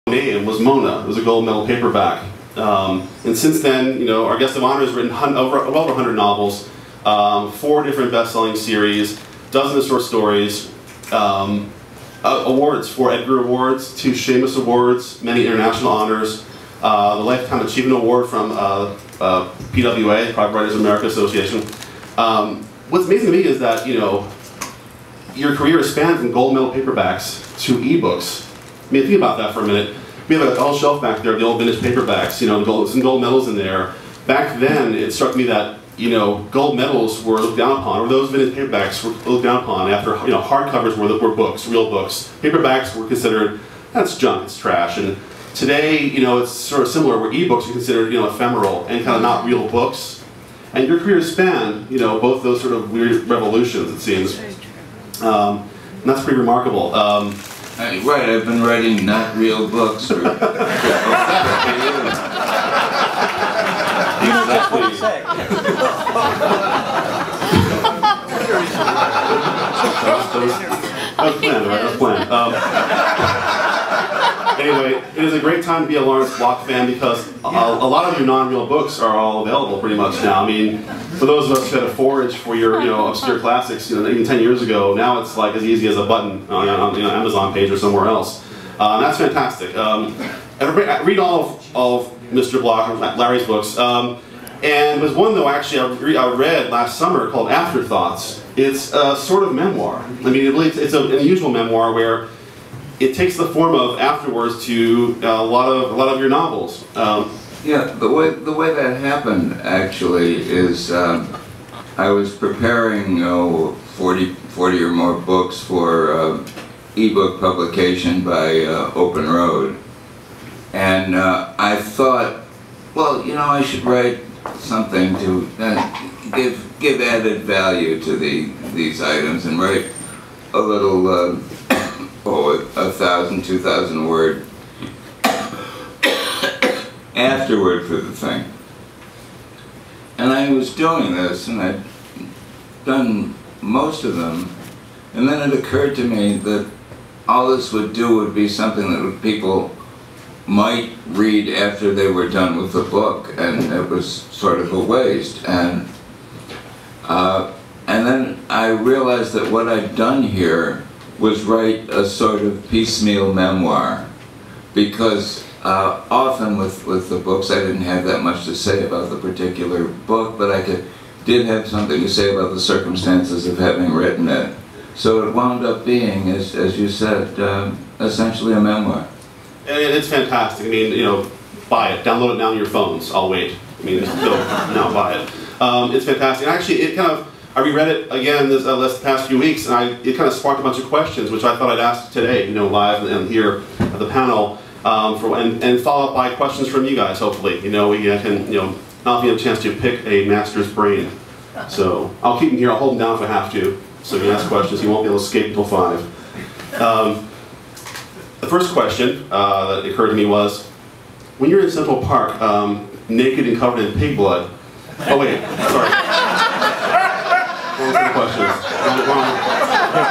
name was Mona. It was a gold medal paperback. And since then, you know, our guest of honor has written well over 100 novels, 4 different best-selling series, dozens of short stories, awards, 4 Edgar Awards, 2 Shamus Awards, many international honors, the Lifetime Achievement Award from PWA, Private Writers of America Association. What's amazing to me is that, you know, your career has spanned from gold medal paperbacks to ebooks. I mean, think about that for a minute. We have a whole shelf back there, the old vintage paperbacks, you know, some gold medals in there. Back then, it struck me that, you know, gold medals were looked down upon, or those vintage paperbacks were looked down upon after, you know, hardcovers were books, real books. Paperbacks were considered, that's junk, it's trash. And today, you know, it's sort of similar, where ebooks are considered, you know, ephemeral and kind of not real books. And your career spanned, you know, both those sort of weird revolutions, it seems. And that's pretty remarkable. Right, I've been writing not real books for You know that, please. That was planned, right? That was planned. Anyway, it is a great time to be a Lawrence Block fan because a lot of your non-real books are all available pretty much now. I mean, for those of us who had to forage for your, you know, obscure classics, you know, even 10 years ago, now it's like as easy as a button on you know, Amazon page or somewhere else. That's fantastic. Read all of Mr. Block, Larry's books. And there's one, though, actually, I read last summer called Afterthoughts. It's a sort of memoir. I mean, it's an unusual memoir where it takes the form of afterwards to a lot of your novels. Yeah, the way that happened actually is I was preparing 40 or more books for ebook publication by Open Road, and I thought, well, you know, I should write something to give added value to these items and write a little. 1,000, 2,000 word afterword for the thing. And I was doing this, and I'd done most of them, and then it occurred to me that all this would do would be something that people might read after they were done with the book, and it was sort of a waste. And then I realized that what I'd done here was write a sort of piecemeal memoir, because often with the books I didn't have that much to say about the particular book, but I did have something to say about the circumstances of having written it. So it wound up being, as you said, essentially a memoir. And it's fantastic. I mean, you know, buy it, download it now on your phones. I'll wait. I mean, now buy it. It's fantastic. And actually, it kind of, I reread it again this past few weeks, and it kind of sparked a bunch of questions, which I thought I'd ask today, you know, live and here at the panel, and follow up by questions from you guys. Hopefully, you know, we can, you know, not have a chance to pick a master's brain. So I'll keep him here. I'll hold him down if I have to. So if you ask questions, he won't be able to escape until 5. The first question that occurred to me was, when you're in Central Park, naked and covered in pig blood. Oh wait, sorry. The questions. Wrong.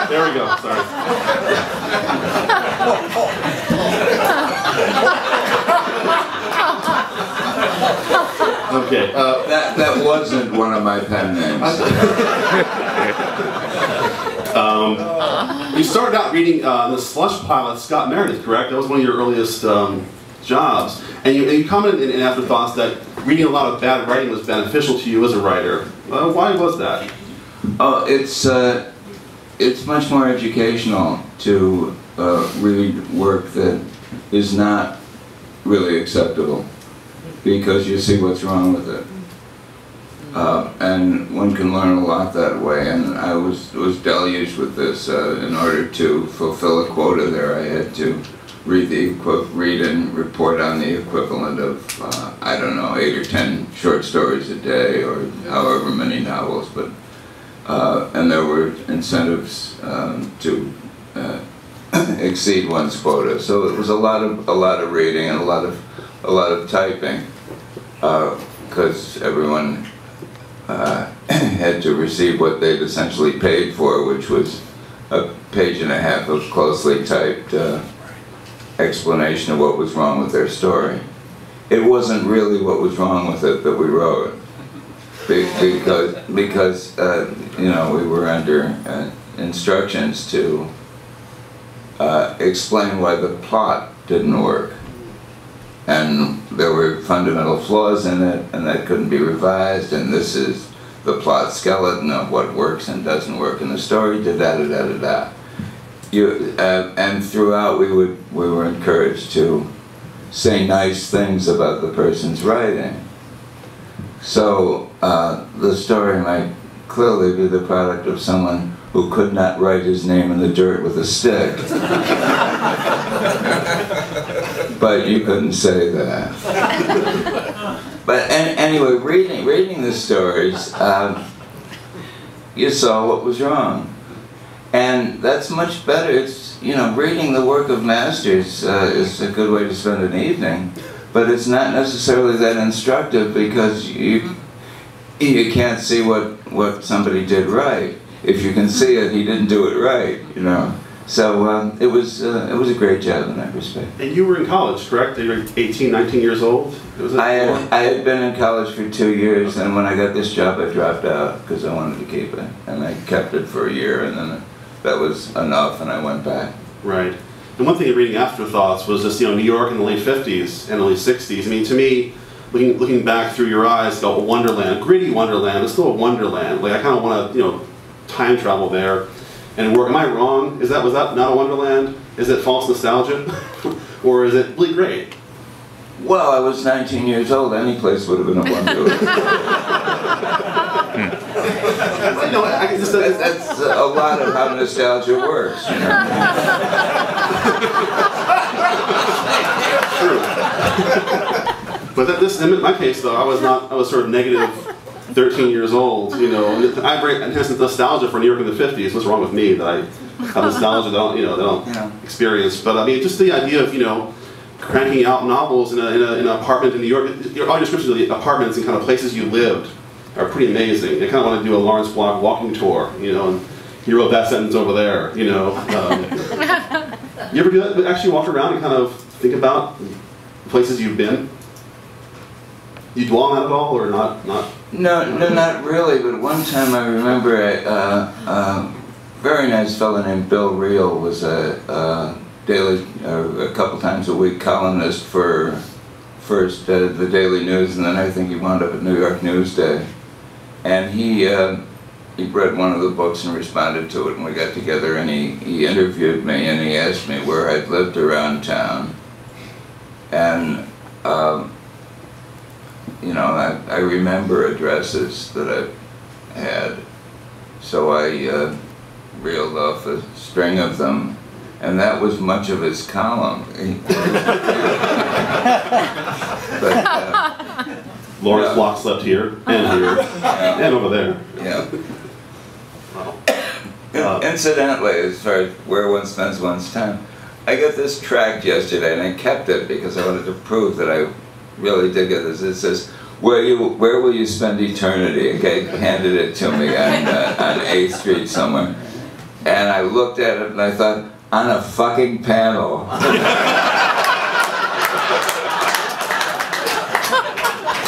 There we go, sorry. Okay. That wasn't one of my pen names. You started out reading the slush pile at Scott Meredith, correct? That was one of your earliest jobs. And you commented in Afterthoughts that reading a lot of bad writing was beneficial to you as a writer. Why was that? Oh, it's much more educational to read work that is not really acceptable, because you see what's wrong with it. And one can learn a lot that way, and I was deluged with this. In order to fulfill a quota there, I had to read and report on the equivalent of, I don't know, 8 or 10 short stories a day, or however many novels, but and there were incentives to exceed one's quota. So it was a lot of reading and a lot of typing, because everyone had to receive what they'd essentially paid for, which was a page and a half of closely typed explanation of what was wrong with their story. It wasn't really what was wrong with it that we wrote, because you know, we were under instructions to explain why the plot didn't work, and there were fundamental flaws in it, and that couldn't be revised, and this is the plot skeleton of what works and doesn't work in the story. Da-da-da-da-da-da. And throughout we were encouraged to say nice things about the person's writing. So the story might clearly be the product of someone who could not write his name in the dirt with a stick. But you couldn't say that. But anyway, reading the stories, you saw what was wrong. And that's much better. It's, you know, reading the work of masters is a good way to spend an evening, but it's not necessarily that instructive, because you can't see what somebody did right. If you can see it, he didn't do it right, you know. So it was a great job in that respect. And you were in college, correct? You were 18, 19 years old? I had been in college for 2 years, and when I got this job, I dropped out because I wanted to keep it. And I kept it for a year, and then that was enough, and I went back. Right. And one thing in reading Afterthoughts was just, you know, New York in the late 50s and early 60s. I mean, to me, looking back through your eyes, a wonderland, gritty wonderland, but still a wonderland. Like, I kind of want to, you know, time travel there and work. Am I wrong? Was that not a wonderland? Is it false nostalgia? Or is it really great? Well, I was 19 years old. Any place would have been a wonderland. No, that's a lot of how nostalgia works, you know. True. But in my case, though, I was sort of negative 13 years old, you know. I bring nostalgia for New York in the 50s. What's wrong with me that I have nostalgia that I don't experience? But I mean, just the idea of, you know, cranking out novels in an apartment in New York. All your descriptions of the apartments and kind of places you lived are pretty amazing. I kind of want to do a Lawrence Block walking tour, you know, and you wrote that sentence over there, you know. You ever do that? Actually walk around and kind of think about places you've been? You dwell on that at all, or not? No, not really. But one time I remember a very nice fellow named Bill Reel was a daily, a couple times a week columnist for first the Daily News, and then I think he wound up at New York Newsday. And he read one of the books and responded to it, and we got together, and he interviewed me, and he asked me where I'd lived around town. And you know, I remember addresses that I had, so I reeled off a string of them, and that was much of his column. But, Lawrence Block slept here, and here, and over there. Yeah. Wow. Incidentally, as far as where one spends one's time, I got this tract yesterday, and I kept it because I wanted to prove that I really did get this. It says, where will you spend eternity? A guy handed it to me on 8th Street somewhere. And I looked at it and I thought, on a fucking panel.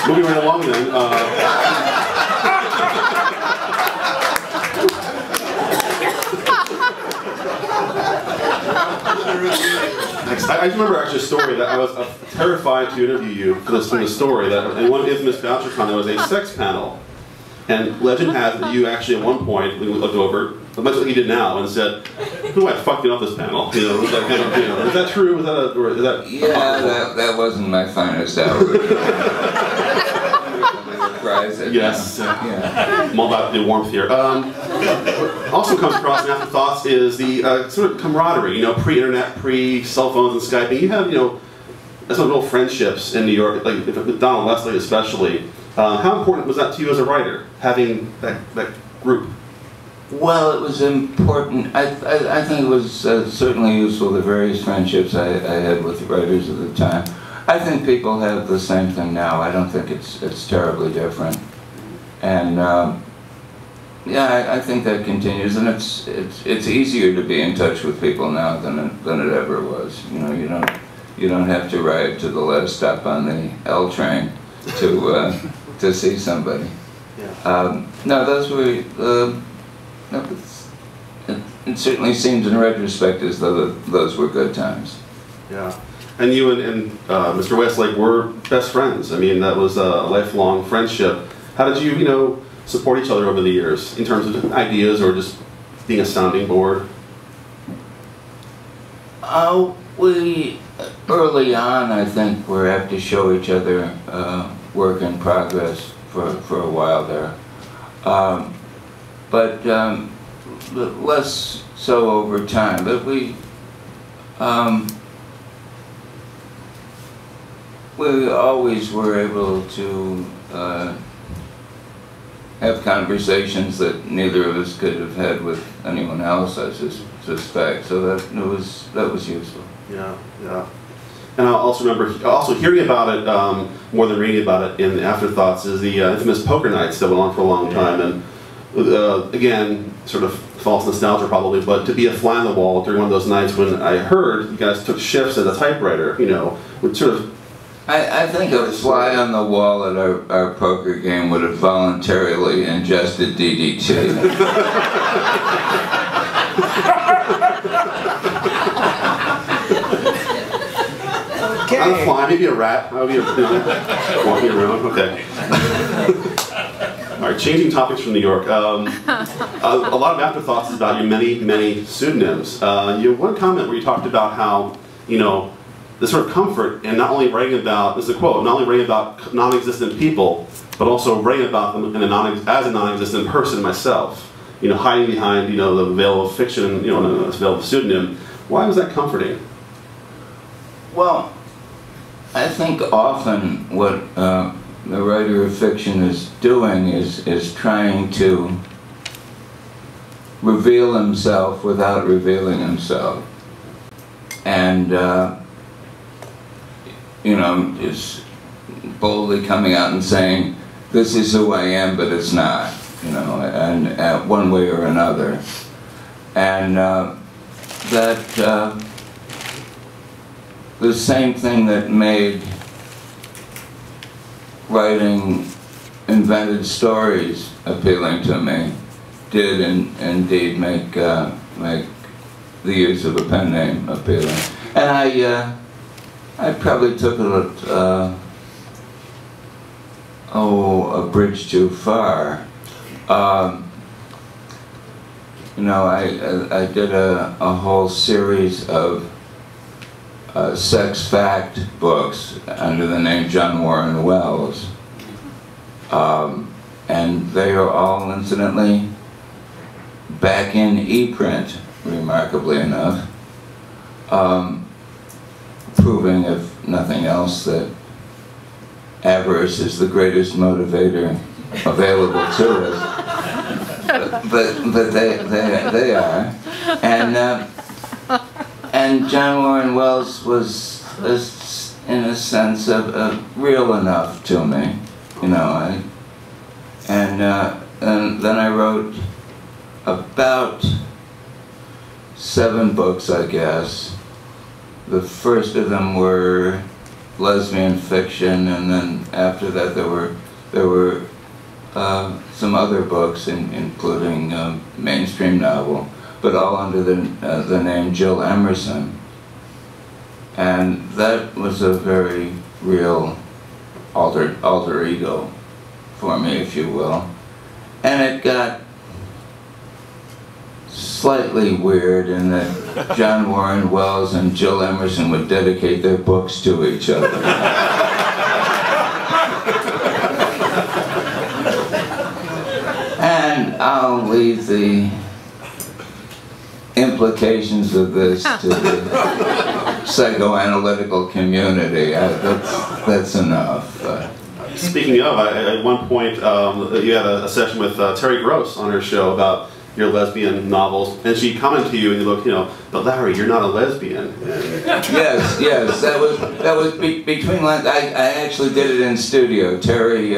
Moving right along then. I remember actually a story that I was terrified to interview you for the story that in one infamous VoucherCon there was a sex panel, and legend has it that you actually at one point we looked over, much like you did now, and said, "Who do I fucking off this panel?" You know, that kind of, you know, is that true? Is that? Yeah, that wasn't my finest hour. Yes. I'm all about the warmth here. Also comes across in Afterthoughts is the sort of camaraderie, you know, pre-internet, pre-cell phones and Skype. You have, you know, some real friendships in New York, like with Donald Leslie especially. How important was that to you as a writer, having that group? Well, it was important. I think it was certainly useful, the various friendships I had with the writers of the time. I think people have the same thing now. I don't think it's terribly different. And yeah, I think that continues, and it's easier to be in touch with people now than it ever was. You know, you don't you don't have to ride to the last stop on the L train to see somebody. Yeah. No, those were. It certainly seems in retrospect as though those were good times. Yeah. And you and Mr. Westlake were best friends. I mean, that was a lifelong friendship. How did you, support each other over the years in terms of ideas or just being a sounding board? We, early on, I think, were apt to show each other work in progress for a while there. But less so over time. But we always were able to have conversations that neither of us could have had with anyone else, I suspect. So that was useful. Yeah, yeah. And I also remember hearing about it more than reading about it in Afterthoughts is the infamous poker nights that went on for a long time. And again, sort of false nostalgia probably, but to be a fly on the wall during one of those nights when I heard you guys took shifts as a typewriter, would sort of. I think a fly on the wall at our poker game would have voluntarily ingested DDT. Okay. On a fly, maybe a rat. That would be walking around. Okay. All right, changing topics from New York. A lot of Afterthoughts is about your many, many pseudonyms. You have one comment where you talked about how, the sort of comfort in not only writing about, this is a quote, not only writing about non-existent people, but also writing about them as a non-existent person myself. Hiding behind, the veil of fiction, the veil of pseudonym. Why was that comforting? Well, I think often what the writer of fiction is doing is trying to reveal himself without revealing himself. And is boldly coming out and saying, this is who I am, but it's not, and one way or another. And that the same thing that made writing invented stories appealing to me did indeed make the use of a pen name appealing. And I probably took it a bridge too far. I did a whole series of sex fact books under the name John Warren Wells. And they are all, incidentally, back in e-print, remarkably enough. Proving, if nothing else, that avarice is the greatest motivator available to us. But they are. And John Warren Wells was, in a sense, real enough to me, and then I wrote about 7 books, I guess. The first of them were lesbian fiction, and then after that there were some other books, including mainstream novel, but all under the name Jill Emerson. And that was a very real alter ego for me, if you will. And it got slightly weird in that John Warren Wells and Jill Emerson would dedicate their books to each other. And I'll leave the implications of this to the psychoanalytical community. That's enough. Speaking of, at one point you had a session with Terry Gross on her show about your lesbian novels, and she commented to you, and you look, but Larry, you're not a lesbian. Yes, that was between lines. I actually did it in studio. Terry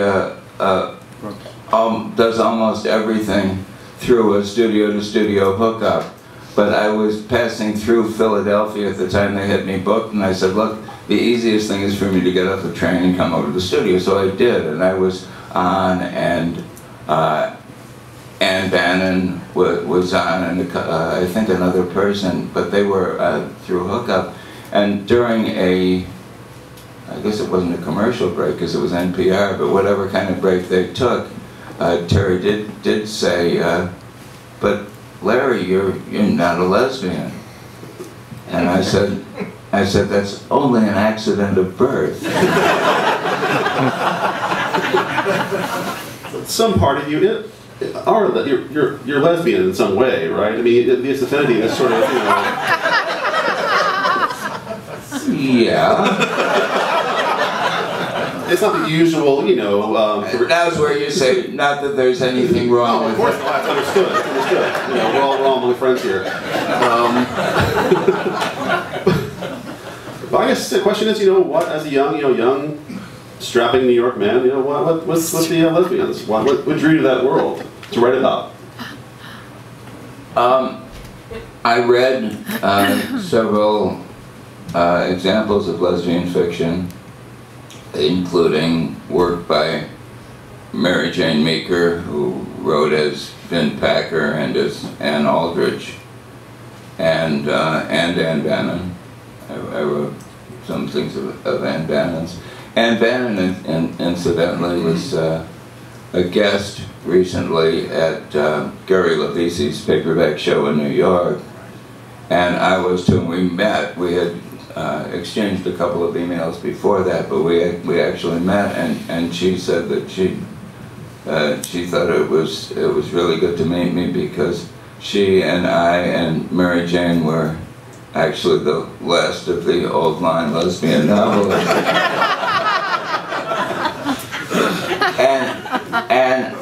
does almost everything through a studio-to-studio hookup. But I was passing through Philadelphia at the time they had me booked, and I said, look, the easiest thing is for me to get off the train and come over to the studio. So I did, and I was on, and Ann Bannon was on, and I think another person, but they were through hookup. And during I guess it wasn't a commercial break because it was NPR, but whatever kind of break they took, Terry did say, but Larry, you're not a lesbian. And I said, that's only an accident of birth. Some part of you are that you're lesbian in some way, right? I mean, this affinity is sort of, you know. Yeah. It's not the usual, you know. That's where you say, not that there's anything wrong with it. Of course, that's understood. It's understood. You know, we're all among friends here. But I guess the question is, you know, what as a young, strapping New York man, you know, what's the lesbians? What drew you to that world to write about? I read several examples of lesbian fiction, including work by Mary Jane Meeker, who wrote as Vin Packer and as Anne Aldrich, and Ann Bannon. I wrote some things of Ann Bannon's. Ann Bannon, incidentally, was a guest recently at Gary Lavisi's paperback show in New York, and I was too. We met. We had exchanged a couple of emails before that, but we actually met, and she said that she thought it was really good to meet me because she and I and Mary Jane were actually the last of the old line lesbian novelists. and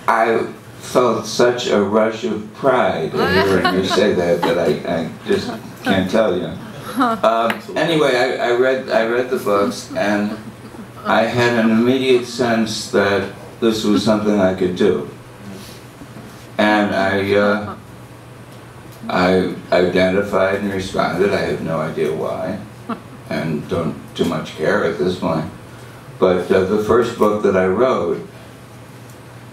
I felt such a rush of pride hearing you say that I just can't tell you. Anyway, I read the books, and I had an immediate sense that this was something I could do. And I identified and responded. I have no idea why, and don't too much care at this point. But the first book that I wrote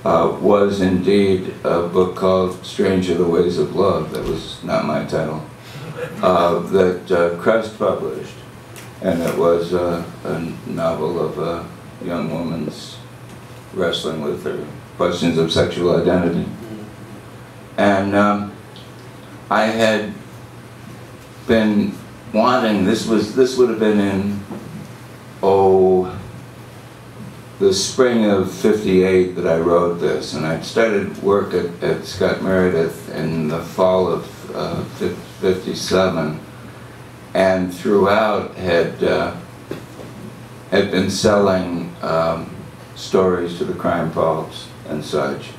was indeed a book called Stranger the Ways of Love. That was not my title. That Crest published, and it was a novel of a young woman's wrestling with her questions of sexual identity. And I had been wanting, this would have been in, the spring of '58 that I wrote this, and I'd started work at Scott Meredith in the fall of '57, and throughout had been selling stories to the crime pulps and such,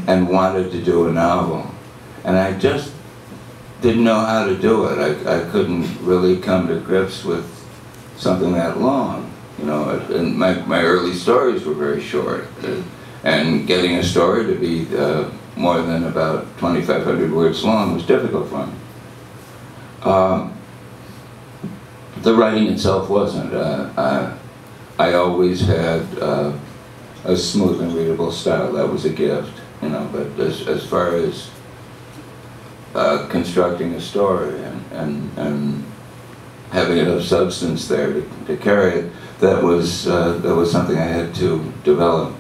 and wanted to do a novel, and I just didn't know how to do it. I couldn't really come to grips with something that long. You know, and my early stories were very short, and getting a story to be more than about 2,500 words long was difficult for me. The writing itself wasn't. I always had a smooth and readable style. That was a gift, you know. But as far as constructing a story and having enough substance there to carry it, that was something I had to develop.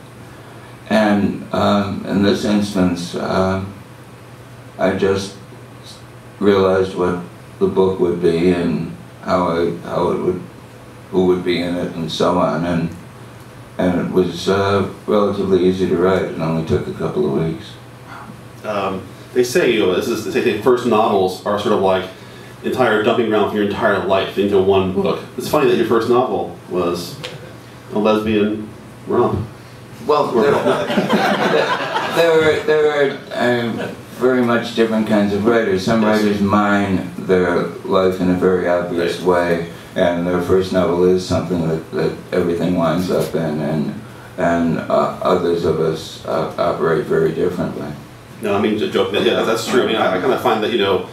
And in this instance, I just realized what the book would be and who would be in it and so on, and it was relatively easy to write. It only took a couple of weeks. They say, you know, they say first novels are sort of like entire dumping ground for your entire life into one book. It's funny that your first novel was a lesbian romp. Well, there are very much different kinds of writers. Some writers mine their life in a very obvious way, and their first novel is something that everything winds up in, and others of us operate very differently. No, I mean, to joke, yeah, that's true. I mean, I kind of find that, you know,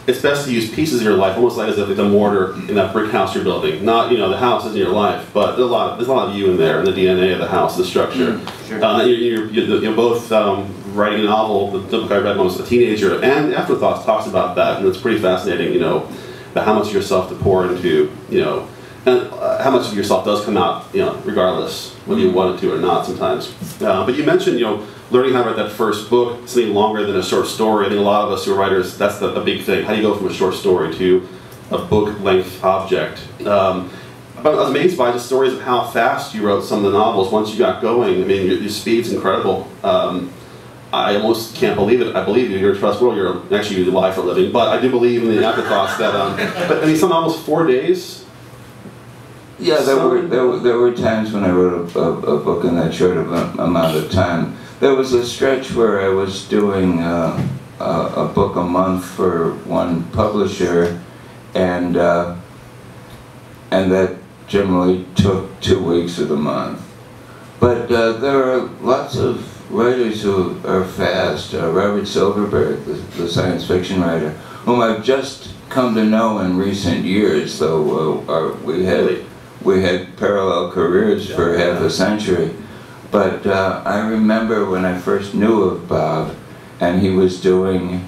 it's best to use pieces of your life, almost like as if it's a mortar in that brick house you're building. Not, the house isn't your life, but there's a lot of you in there, in the DNA of the house, the structure. Sure. You're both writing a novel. The book I read when I was a teenager, and Afterthoughts talks about that, and it's pretty fascinating. About how much of yourself to pour into, and how much of yourself does come out, regardless whether you want it to or not sometimes. But you mentioned, learning how to write that first book, something longer than a short story. I think a lot of us who are writers, that's a big thing. How do you go from a short story to a book-length object? But I was amazed by the stories of how fast you wrote some of the novels once you got going. I mean, your speed's incredible. I almost can't believe it. I believe you. You're a trust world. You're actually you lie for a living. But I do believe in the Afterthoughts that. But I mean, some novels 4 days. Yeah, there were times when I wrote a book in that short amount of time. There was a stretch where I was doing a book a month for one publisher, and that generally took 2 weeks of the month. But there are lots of writers who are fast. Robert Silverberg, the science fiction writer, whom I've just come to know in recent years, though we had parallel careers for half a century. But I remember when I first knew of Bob, and he was doing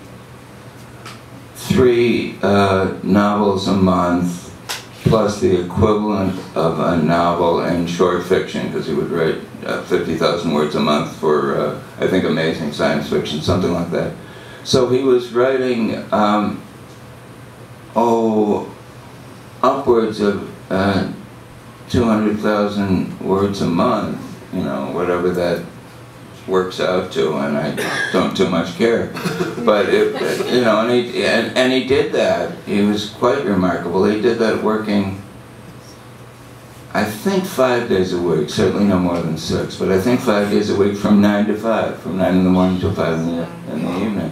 3 novels a month, plus the equivalent of a novel in short fiction, because he would write 50,000 words a month for, I think, Amazing Science Fiction, something like that. So he was writing, upwards of 200,000 words a month, whatever that works out to, and I don't too much care. But and he did that. He was quite remarkable. He did that working, I think, 5 days a week. Certainly no more than 6, but I think 5 days a week from 9 to 5, from 9 in the morning till 5 in the evening.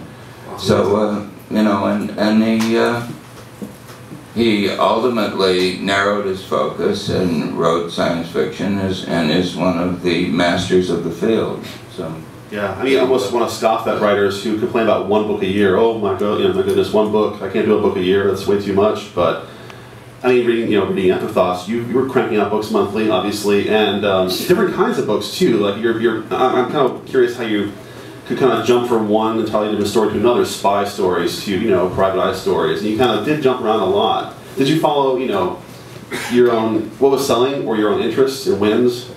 So he ultimately narrowed his focus and wrote science fiction and is one of the masters of the field. So yeah, I mean, I almost want to scoff at writers who complain about 1 book a year. Oh my God, my goodness, 1 book! I can't do a book a year. That's way too much. But I mean, reading Afterthoughts, you were cranking out books monthly, obviously, and different kinds of books too. Like I'm kind of curious how you could kind of jump from one entirely different story to another, spy stories to private eye stories, and you kind of did jump around a lot. Did you follow your own, what was selling, or your own interests and whims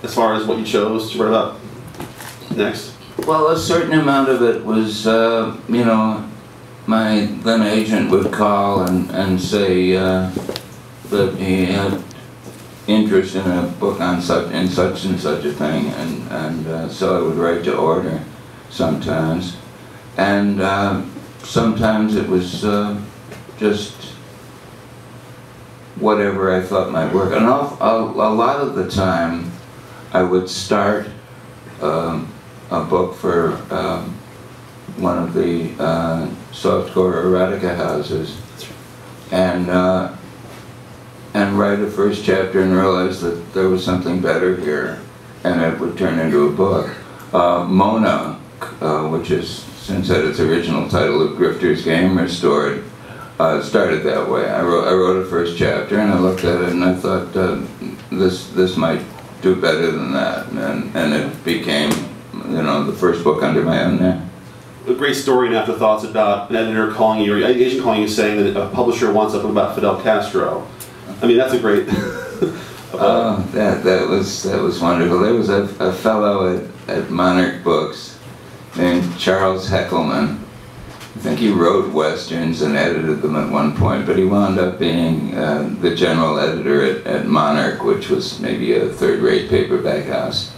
as far as what you chose to write about next? Well, a certain amount of it was, my then agent would call and say that he had interest in a book on such and such a thing, and so I would write to order sometimes, and sometimes it was just whatever I thought might work. And a lot of the time I would start a book for one of the softcore erotica houses, and write a first chapter and realize that there was something better here, and it would turn into a book. Mona, which is since had its original title of Grifter's Game Restored, started that way. I wrote a first chapter and I looked at it and I thought this might do better than that, and it became the first book under my own name. A great story in Afterthoughts about an editor calling you, or an agent calling you, saying that a publisher wants a book about Fidel Castro. I mean, that's a great. That was wonderful. There was a fellow at Monarch Books named Charles Heckelman. I think he wrote westerns and edited them at one point, but he wound up being the general editor at Monarch, which was maybe a third-rate paperback house,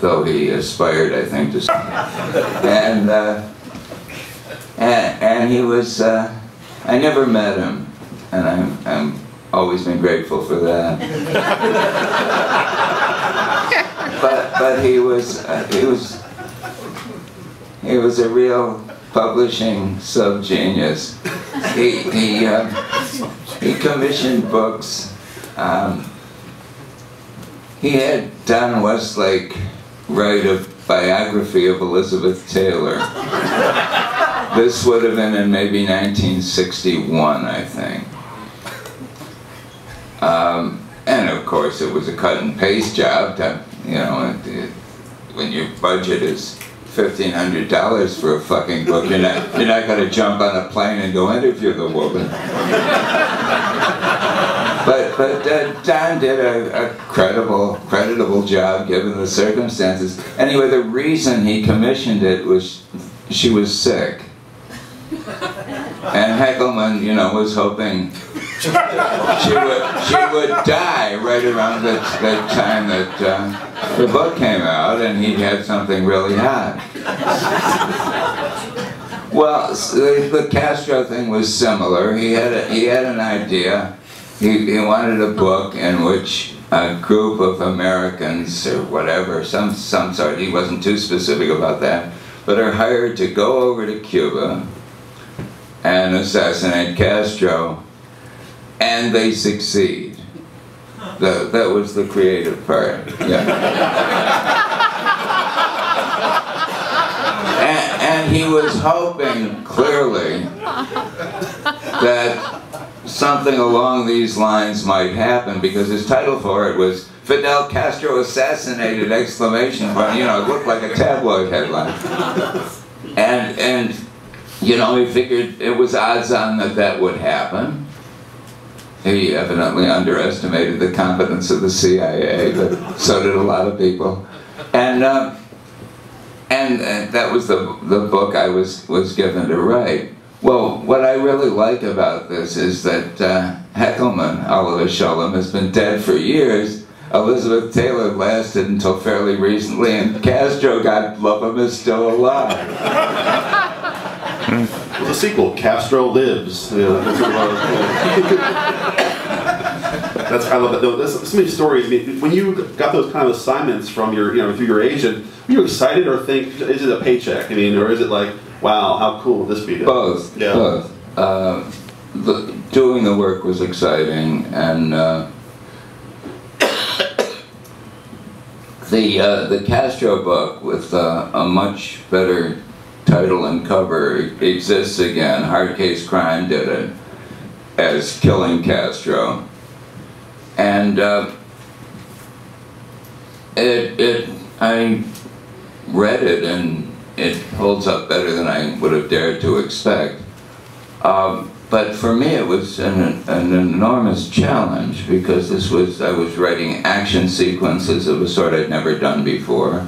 though he aspired, I think, to. And he was. I never met him, and I'm always been grateful for that. but he was a real publishing sub-genius. He commissioned books. He had Don Westlake write a biography of Elizabeth Taylor. This would have been in maybe 1961, I think. And of course, it was a cut and paste job. To, you know, when your budget is $1,500 for a fucking book, you're not going to jump on a plane and go interview the woman. But Don did a creditable job given the circumstances. Anyway, the reason he commissioned it was she was sick. And Heckelman, you know, was hoping she would die right around the time that the book came out, and he had something really hot. Well, the Castro thing was similar. He had an idea. He wanted a book in which a group of Americans or whatever, some sort, he wasn't too specific about that, but are hired to go over to Cuba and assassinate Castro, and they succeed. That was the creative part. Yeah. And he was hoping, clearly, that something along these lines might happen, because his title for it was Fidel Castro Assassinated! Exclamation point. You know, it looked like a tabloid headline. And you know, he figured it was odds on that would happen. He evidently underestimated the competence of the CIA, but so did a lot of people. And that was the book I was given to write. Well, what I really like about this is that Heckelman, Oliver Sholem, has been dead for years. Elizabeth Taylor lasted until fairly recently, and Castro, God love him, is still alive. The sequel, Castro Lives. You know, that's I love that. There's so many stories. I mean, when you got those kind of assignments from your, you know, through your agent, were you excited or think, is it a paycheck? I mean, or is it like, wow, how cool would this be? Both. Yeah. Both. Doing the work was exciting, and the Castro book with a much better title and cover exists again. Hard Case Crime did it as Killing Castro, and I read it, and it holds up better than I would have dared to expect. But for me, it was an enormous challenge, because I was writing action sequences of a sort I'd never done before,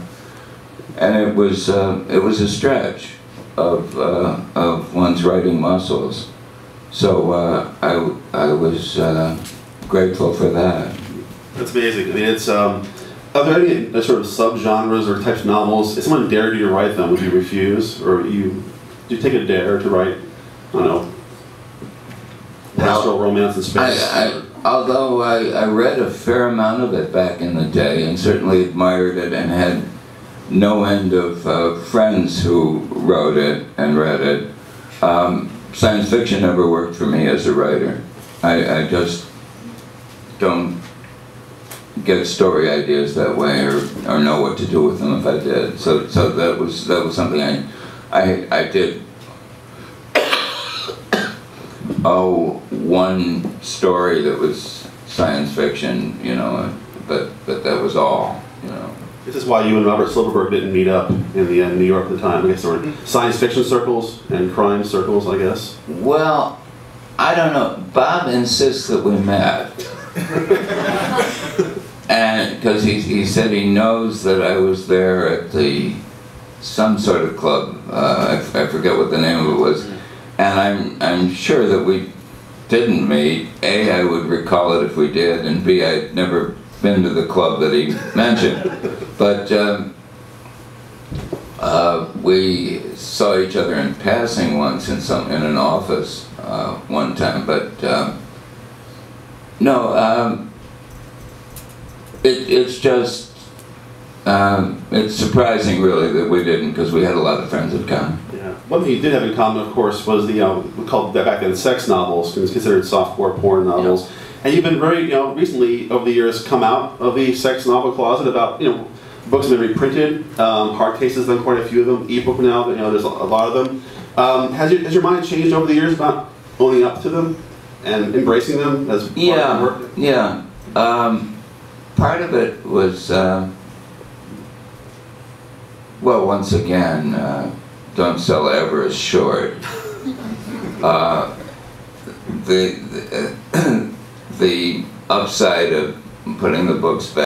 and it was a stretch of one's writing muscles. So I was grateful for that. That's amazing. I mean, it's are there any sort of subgenres or types of novels? If someone dared you to write them, would you refuse, or do you take a dare to write? I don't know. Pastoral romance in space. Although I read a fair amount of it back in the day, and certainly admired it, and had no end of friends who wrote it and read it, science fiction never worked for me as a writer. I just don't get story ideas that way, or know what to do with them if I did. So that was something I did. One story that was science fiction, you know, but that was all, you know. This is why you and Robert Silverberg didn't meet up in New York at the time. I guess there were science fiction circles and crime circles, I guess. Well, I don't know. Bob insists that we met. And because he said he knows that I was there at some sort of club. I forget what the name of it was. And I'm sure that we didn't meet. A, I would recall it if we did, and B, I'd never been to the club that he mentioned. But we saw each other in passing once in an office one time. But no, it's just it's surprising really that we didn't, because we had a lot of friends in common. Yeah. One thing you did have in common, of course, was the we called that back then sex novels. It was considered softcore porn novels. Yeah. And you've been very, recently over the years come out of the sex novel closet about, books have been reprinted. Hard Cases, done quite a few of them. Ebook now, there's a lot of them. Has your mind changed over the years about owning up to them and embracing them as part of your work? Yeah. Part of it was, well, once again, don't sell ever as short. The upside of putting the books back